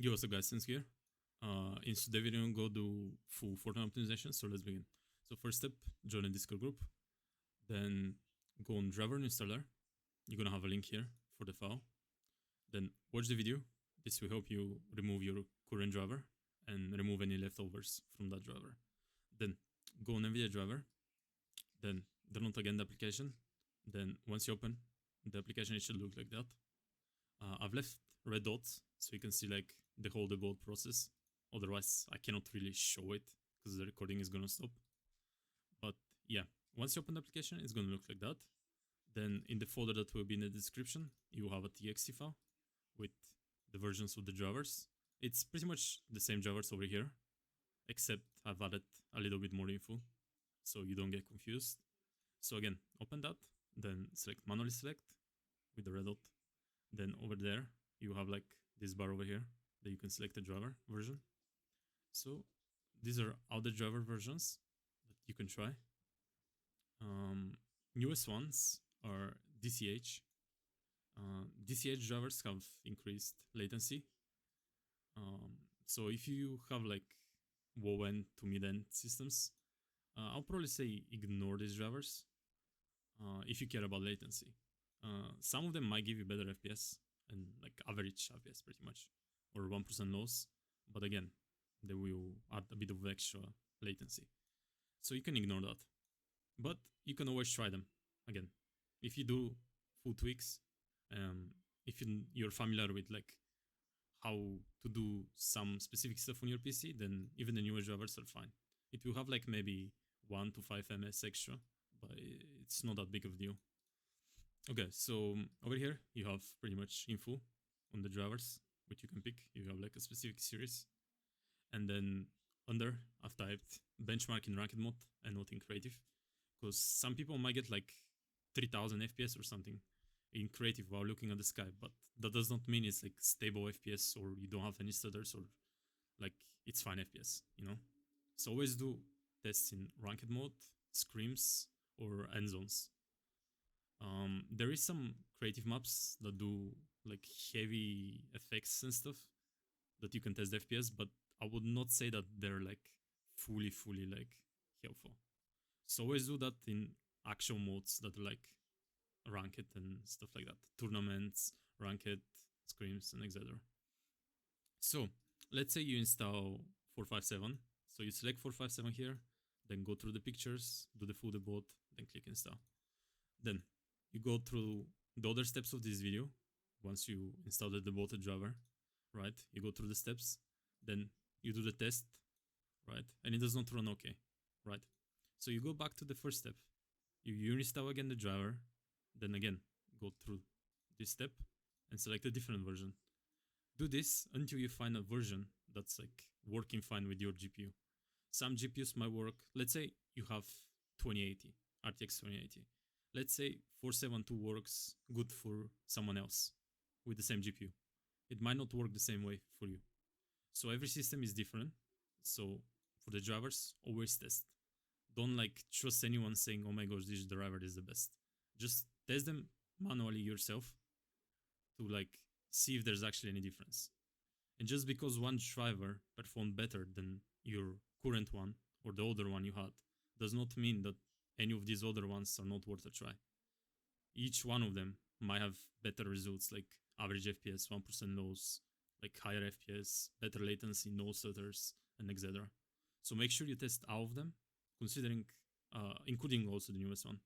Yo, what's up guys, since here. In today's video, go do full Fortnite optimization, so let's begin. So first step, join a Discord group, then go on driver installer. You're gonna have a link here for the file. Then watch the video. This will help you remove your current driver and remove any leftovers from that driver. Then go on Nvidia driver, then download again the application. Then once you open the application, it should look like that. I've left red dots so you can see like the whole debug process. Otherwise, I cannot really show it because the recording is gonna stop. But yeah, once you open the application, it's gonna look like that. Then in the folder that will be in the description, you have a txt file with the versions of the drivers. It's pretty much the same drivers over here, except I've added a little bit more info so you don't get confused. So again, open that, then manually select with the red dot. Then over there, you have like this bar over here that you can select the driver version. So these are all the driver versions that you can try. Newest ones are DCH. DCH drivers have increased latency. So if you have like low end to mid end systems, I'll probably say ignore these drivers if you care about latency. Some of them might give you better FPS and like average FPS pretty much, or 1% loss, but again, they will add a bit of extra latency. So you can ignore that, but you can always try them again. If you do full tweaks, if you're familiar with like how to do some specific stuff on your PC, then even the newer drivers are fine. It will have like maybe 1 to 5 ms extra, but it's not that big of a deal. Okay, so over here you have pretty much info on the drivers, which you can pick if you have like a specific series. And then under, I've typed benchmark in ranked mode and not in creative, because some people might get like 3000 FPS or something in creative while looking at the sky, but that does not mean it's like stable FPS or you don't have any stutters or like it's fine FPS, you know? So always do tests in ranked mode, scrims, or end zones. There is some creative maps that do like heavy effects and stuff that you can test the FPS, but I would not say that they're like fully like helpful. So always do that in actual modes that are like ranked and stuff like that. Tournaments, ranked, scrims, and etc. So let's say you install 457. So you select 457 here, then go through the pictures, do the full debug, then click install. Then you go through the other steps of this video. Once you install the debugged driver, right? You go through the steps, then you do the test, right? And it does not run okay, right? So you go back to the first step. You install again the driver, then again go through this step and select a different version. Do this until you find a version that's like working fine with your GPU. Some GPUs might work. Let's say you have 2080, RTX 2080. Let's say 472 works good for someone else with the same GPU. It might not work the same way for you. So every system is different. So for the drivers, always test. Don't like trust anyone saying, oh my gosh, this driver is the best. Just test them manually yourself to like see if there's actually any difference. And just because one driver performed better than your current one or the older one you had, does not mean that any of these other ones are not worth a try. Each one of them might have better results, like average FPS, 1% loss, like higher FPS, better latency, no stutters, and etc. So make sure you test all of them, considering, including also the newest one.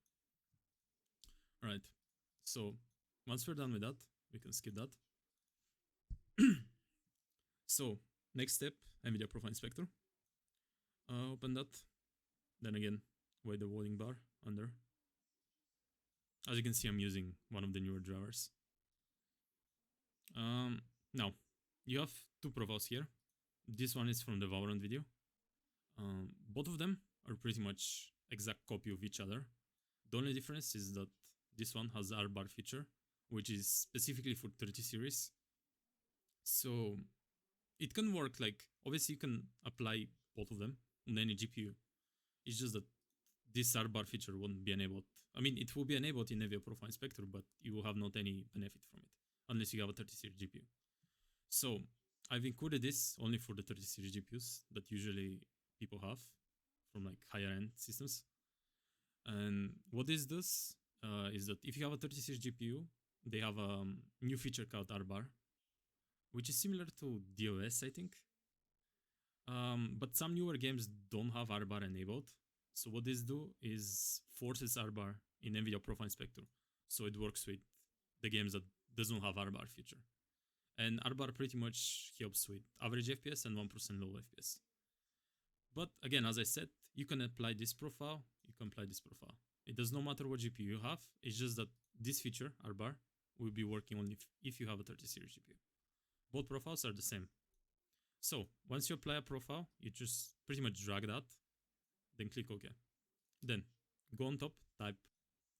Alright, so once we're done with that, we can skip that. So next step, Nvidia Profile Inspector. Open that, then again, wait the loading bar under. As you can see, I'm using one of the newer drivers. Now, you have two profiles here. This one is from the Valorant video. Both of them are pretty much exact copy of each other. The only difference is that this one has R-bar feature, which is specifically for 30 series. So it can work like, obviously you can apply both of them on any GPU. It's just that this R-bar feature won't be enabled. I mean, it will be enabled in Nvidia Profile Inspector, but you will have not any benefit from it unless you have a 30 series GPU. So I've included this only for the 30 series GPUs that usually people have from like higher end systems. And what this does is that if you have a 30 series GPU, they have a new feature called R-bar, which is similar to DOS, I think. But some newer games don't have R-bar enabled. So what this do is forces R-bar in Nvidia Profile Inspector. So it works with the games that doesn't have R-bar feature. And R-bar pretty much helps with average FPS and 1% low FPS. But again, as I said, you can apply this profile, you can apply this profile. It does not matter what GPU you have, it's just that this feature, R-bar, will be working only if you have a 30 series GPU. Both profiles are the same. So once you apply a profile, you just pretty much drag that, then click OK. Then go on top, type.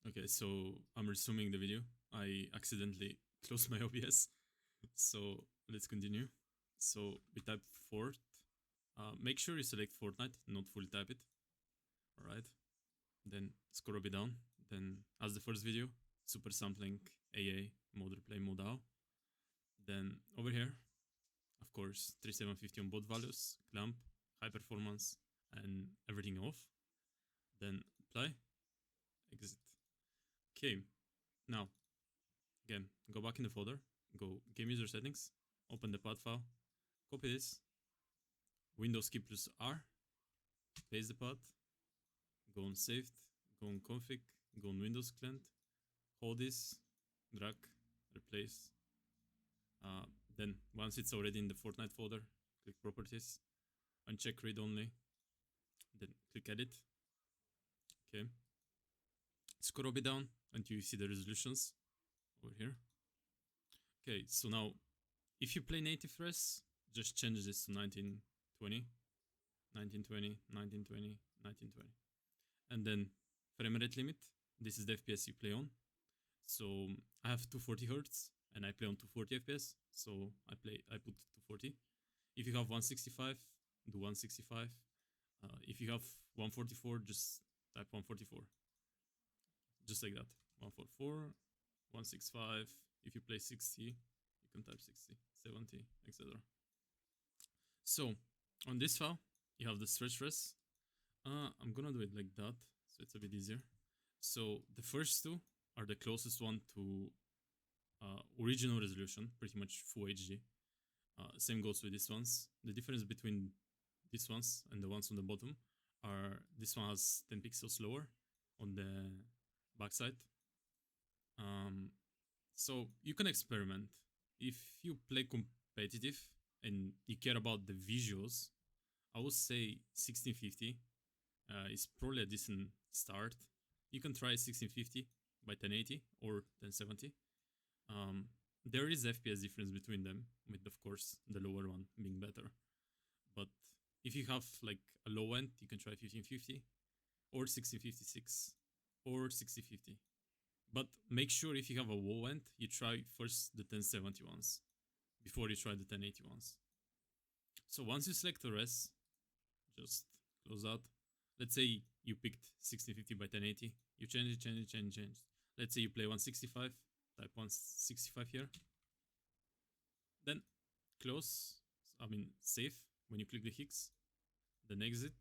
Okay, so I'm resuming the video. I accidentally closed my OBS. So let's continue. So we type Fort. Make sure you select Fortnite, not fully type it. Alright. Then scroll a bit down. Then as the first video, super sampling, AA, mode replay, mode out. Then over here, of course, 3750 on both values, clamp, high performance, and everything off. Then apply, exit. Okay, now, again, go back in the folder, go game user settings, open the path file, copy this, Windows key plus R, paste the path, go on saved, go on config, go on Windows client, hold this, drag, replace. Then once it's already in the Fortnite folder, click properties, uncheck read only, then click edit. Okay, scroll a bit down until you see the resolutions over here. Okay, so now if you play native res, just change this to 1920, 1920, 1920, 1920. And then frame rate limit, this is the FPS you play on. So I have 240 Hz and I play on 240 FPS, so I put 240. If you have 165, do 165. If you have 144, just type 144. Just like that. 144, 165. If you play 60, you can type 60, 70, etc. So on this file, you have the stretch res. I'm gonna do it like that, so it's a bit easier. So the first two are the closest one to original resolution, pretty much full HD. Same goes with these ones. The difference between these ones and the ones on the bottom are this one has 10 pixels lower on the backside. So you can experiment. If you play competitive and you care about the visuals, I would say 1650 is probably a decent start. You can try 1650 by 1080 or 1070. There is FPS difference between them, with of course the lower one being better. But if you have like a low end, you can try 1550 or 1656 or 6050. But make sure if you have a low end, you try first the 1070 ones before you try the 1080 ones. So once you select the res, just close out. Let's say you picked 1650 by 1080. You change it. Let's say you play 165, type 165 here. Then close, save when you click the Hicks. Then exit.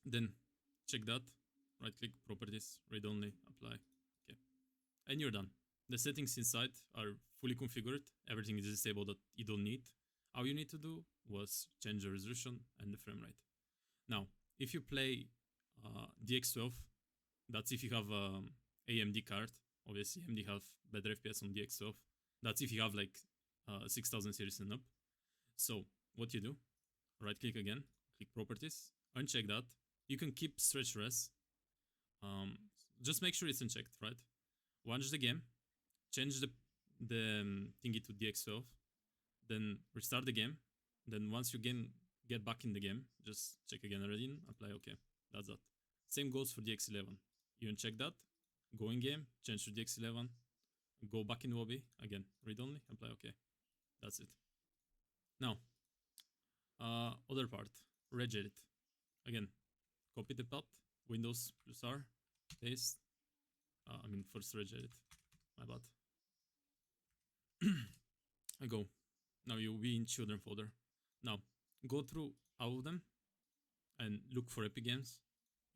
Then check that. Right click, properties, read only, apply. Okay. And you're done. The settings inside are fully configured. Everything is disabled that you don't need. All you need to do was change the resolution and the frame rate. Now, if you play DX12, that's if you have AMD card. Obviously, AMD have better FPS on DX12. That's if you have like 6000 series and up. So what you do, right click again, click properties, uncheck that. You can keep stretch res. Just make sure it's unchecked, right? Launch the game, change the thingy to DX12, then restart the game. Then once you get back in the game, just check again already, apply OK. That's that. Same goes for DX11. You uncheck that, go in game, change to DX11, go back in lobby, again, read only, apply OK. That's it. Now, other part, regedit. Again, copy the path, Windows plus R, paste. First regedit, my bad. I go. Now you'll be in children folder. Now go through all of them and look for Epic Games.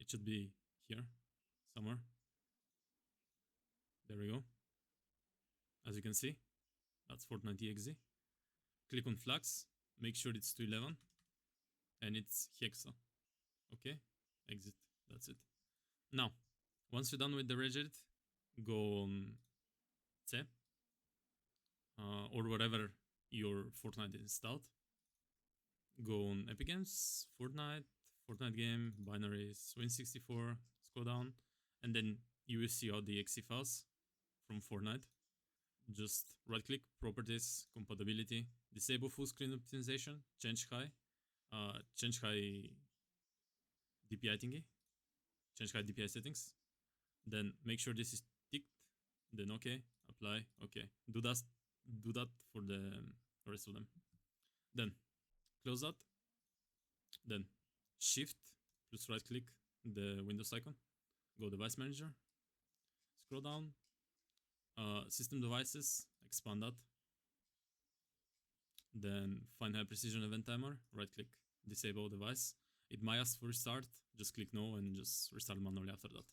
It should be here somewhere. There we go. As you can see, that's Fortnite EXE. Click on flags. Make sure it's 211 and it's Hexa. Okay, exit. That's it. Now, once you're done with the regedit, go on C or whatever your Fortnite is installed. Go on Epic Games, Fortnite game, binaries, Win64, scroll down, and then you will see all the exe files from Fortnite. Just right click, properties, compatibility, disable full screen optimization, change high DPI thingy, change high DPI settings. Then make sure this is ticked. Then okay, apply, okay. Do that for the rest of them. Then close that. Then shift plus right click the Windows icon. Go device manager. Scroll down. System devices. Expand that. Then find high precision event timer. Right click. Disable device. It might ask for restart. Just click no and just restart manually after that.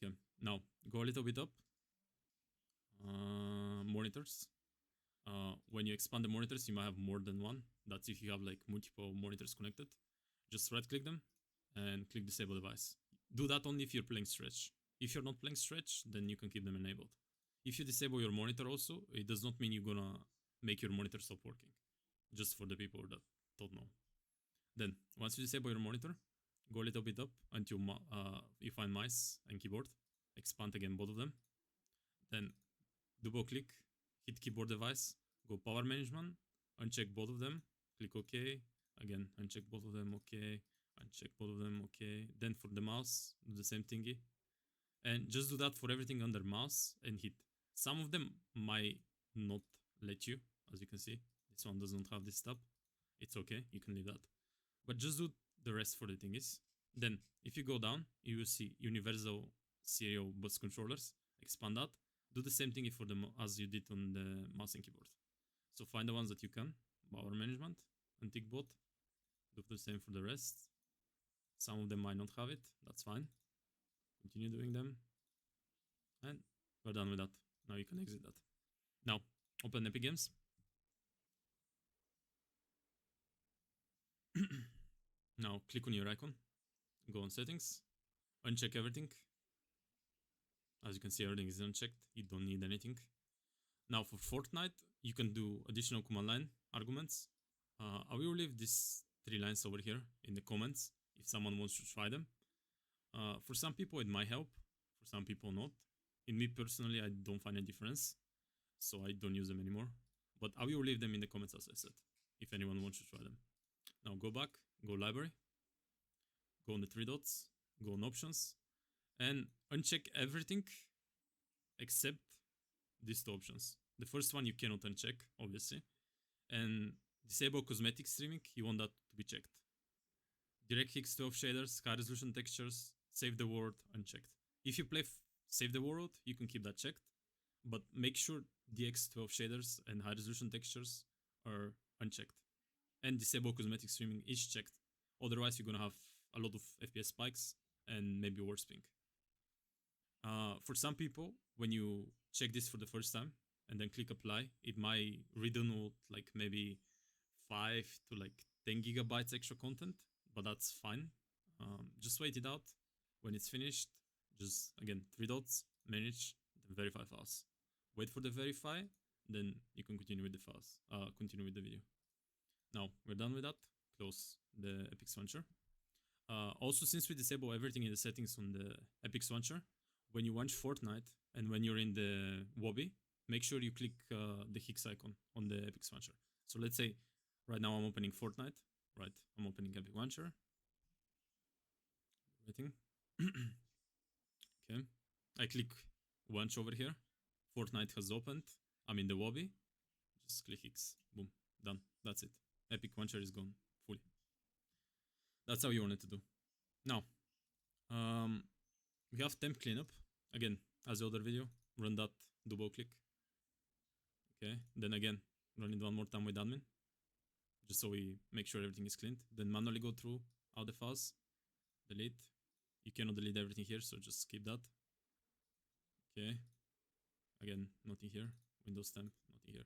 Okay. Now go a little bit up. Monitors. When you expand the monitors, you might have more than one. That's if you have like multiple monitors connected. Just right click them and click disable device. Do that only if you're playing stretch. If you're not playing stretch, then you can keep them enabled. If you disable your monitor also, it does not mean you're gonna make your monitor stop working. Just for the people that don't know. Then, once you disable your monitor, go a little bit up until you find mice and keyboard. Expand again both of them. Then double click, hit keyboard device, go power management, uncheck both of them, click OK, again uncheck both of them, OK, uncheck both of them, OK. Then for the mouse, do the same thingy. And just do that for everything under mouse and hit. Some of them might not let you, as you can see. This one does not have this tab. It's okay, you can leave that. But just do the rest for the thingies. Then, if you go down, you will see universal serial bus controllers. Expand that. Do the same thing for them as you did on the mouse and keyboard. So find the ones that you can, power management, and tick both. Do the same for the rest. Some of them might not have it, that's fine. Continue doing them. And we're done with that. Now you can exit that. Now, open Epic Games. Now click on your icon, go on settings, uncheck everything. As you can see, everything is unchecked, you don't need anything. Now for Fortnite, you can do additional command line arguments. I will leave these 3 lines over here in the comments if someone wants to try them. For some people it might help, for some people not. In me personally, I don't find a difference, so I don't use them anymore. But I will leave them in the comments as I said, if anyone wants to try them. Now go back, go library, go on the 3 dots, go on options, and uncheck everything except these 2 options. The first one you cannot uncheck, obviously. And disable cosmetic streaming, you want that to be checked. DirectX 12 shaders, high resolution textures, save the world, unchecked. If you play save the world, you can keep that checked. But make sure DX12 shaders and high resolution textures are unchecked. And disable cosmetic streaming is checked. Otherwise, you're gonna have a lot of FPS spikes and maybe worse ping. For some people, when you check this for the first time and then click apply, it might redownload like maybe 5 to like 10 gigabytes extra content, but that's fine. Just wait it out. When it's finished, just again 3 dots, manage, then verify files. Wait for the verify, then you can continue with the files. Continue with the video. Now we're done with that. Close the Epic Launcher. Also, since we disable everything in the settings on the Epic Launcher, when you launch Fortnite and when you're in the lobby, make sure you click the Hex icon on the Epic Launcher. So let's say right now I'm opening Fortnite. Right, I'm opening Epic Launcher. Waiting. Okay, I click launch over here. Fortnite has opened. I'm in the lobby. Just click X. Boom. Done. That's it. Epic Launcher is gone fully. That's how you want it to do. Now, we have temp cleanup. Again, as the other video, run that, double click. Okay, then again, run it one more time with admin, just so we make sure everything is cleaned. Then manually go through all the files, delete. You cannot delete everything here, so just skip that. Okay. Again, nothing here. Windows temp, nothing here.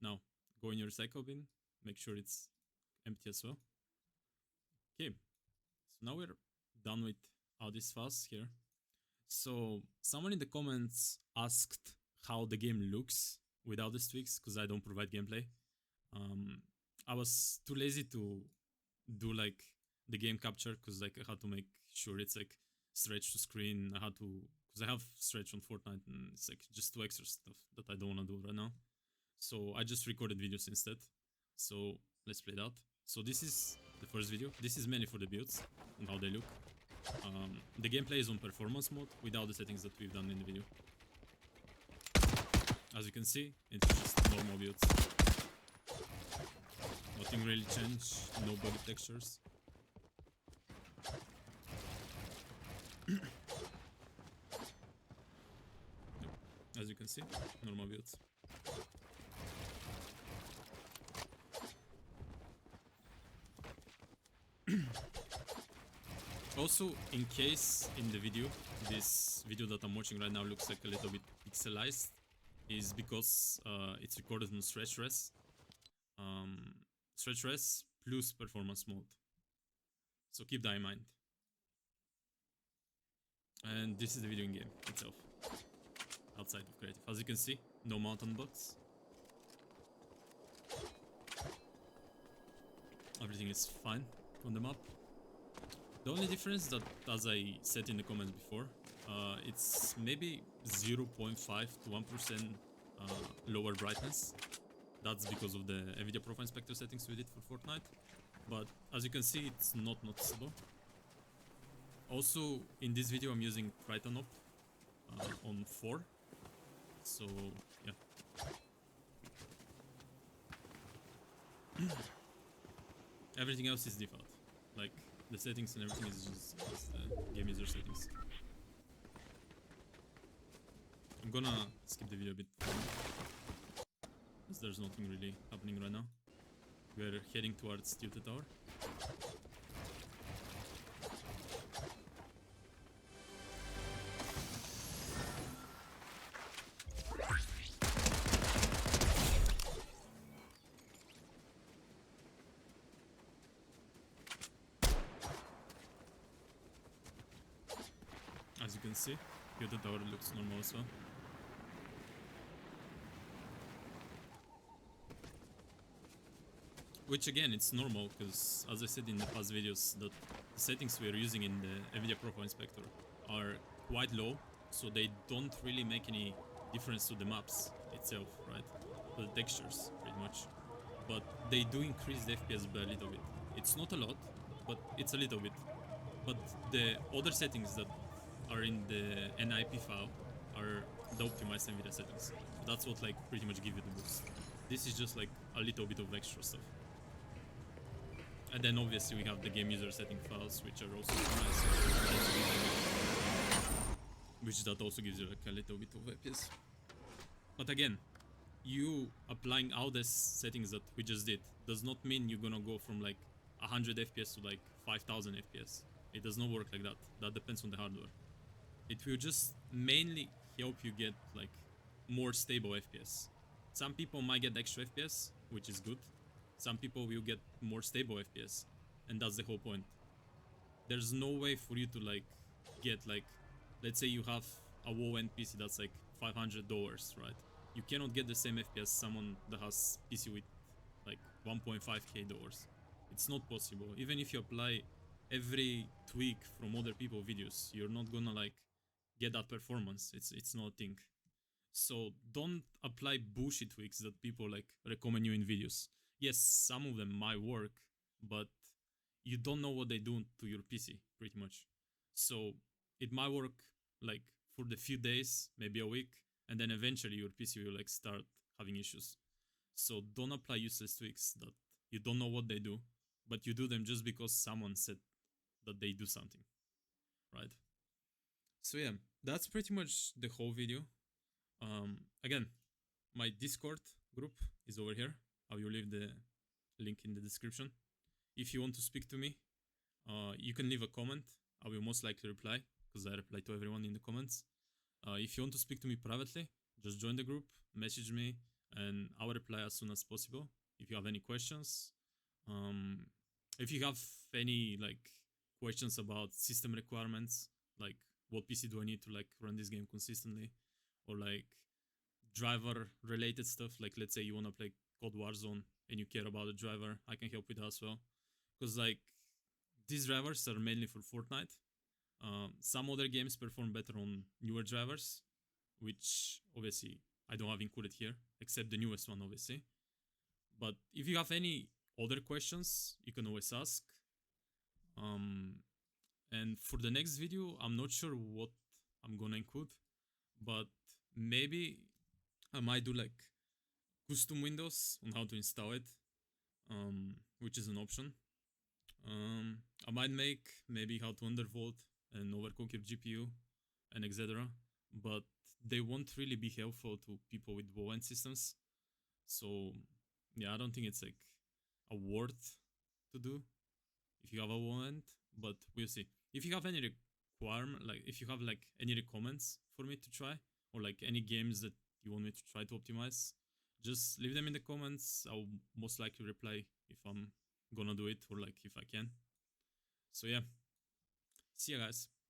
Now, go in your recycle bin, make sure it's empty as well. Okay, so now we're done with all these files here. So someone in the comments asked how the game looks without these tweaks, because I don't provide gameplay. I was too lazy to do like the game capture, because like I had to make sure it's like stretch to screen. I had to, because I have stretch on Fortnite, and it's like just too extra stuff that I don't want to do right now. So I just recorded videos instead. So let's play that. So this is the first video. This is mainly for the builds and how they look. The gameplay is on performance mode without the settings that we've done in the video. As you can see, it's just normal builds. Nothing really changed, no body textures. As you can see, normal builds. Also, in case in the video, this video that I'm watching right now looks like a little bit pixelized, is because it's recorded on stretch res. Stretch res plus performance mode. So keep that in mind. And this is the video in game itself, outside of creative. As you can see, no mountain bots. Everything is fine on the map. The only difference that, as I said in the comments before, it's maybe 0.5 to 1% lower brightness. That's because of the Nvidia Profile Inspector settings we did for Fortnite. But as you can see, it's not noticeable. Also, in this video, I'm using Triton Op on 4. So, yeah. Everything else is default. Like, the settings and everything is just the game user settings. I'm gonna skip the video a bit, because there's nothing really happening right now. We're heading towards Tilted Tower. As you can see, Tilted Tower looks normal as well. Which again, it's normal, because as I said in the past videos, that the settings we are using in the Nvidia Profile Inspector are quite low, so they don't really make any difference to the maps itself, right? To the textures, pretty much. But they do increase the FPS by a little bit. It's not a lot, but it's a little bit. But the other settings that are in the NIP file are the optimized Nvidia settings. So that's what like pretty much give you the boost. This is just like a little bit of extra stuff. And then obviously we have the game user setting files, which are also nice, which that also gives you like a little bit of FPS. But again, you applying all the settings that we just did does not mean you're gonna go from like 100 FPS to like 5000 FPS. It does not work like that. That depends on the hardware. It will just mainly help you get like more stable FPS. Some people might get extra FPS, which is good. Some people will get more stable FPS, and that's the whole point. There's no way for you to like get like, let's say you have a low-end PC that's like $500, right? You cannot get the same FPS someone that has PC with like 1.5k dollars. It's not possible. Even if you apply every tweak from other people's videos, you're not gonna like get that performance. It's not a thing. So don't apply bullshit tweaks that people like recommend you in videos. Yes, some of them might work, but you don't know what they do to your PC, pretty much. So it might work like for the few days, maybe a week, and then eventually your PC will like start having issues. So don't apply useless tweaks that you don't know what they do, but you do them just because someone said that they do something, right? So yeah, that's pretty much the whole video. Again, my Discord group is over here. I will leave the link in the description. If you want to speak to me, you can leave a comment. I will most likely reply because I reply to everyone in the comments. If you want to speak to me privately, just join the group, message me, and I will reply as soon as possible. If you have any questions, if you have any like questions about system requirements, like what PC do I need to like run this game consistently, or like driver related stuff, like let's say you want to play Cold Warzone and you care about the driver, I can help with that as well. Because like these drivers are mainly for Fortnite. Some other games perform better on newer drivers, which obviously I don't have included here, except the newest one, obviously. But if you have any other questions, you can always ask. And for the next video, I'm not sure what I'm gonna include, but maybe I might do like custom windows on how to install it, which is an option. I might make maybe how to undervolt and overclock your GPU and etc. But they won't really be helpful to people with low-end systems. So yeah, I don't think it's like a worth to do if you have a low-end, but we'll see. If you have any requirement, like if you have like any recommends for me to try, or like any games that you want me to try to optimize, just leave them in the comments. I'll most likely reply if I'm gonna do it or like if I can. So yeah, see ya guys.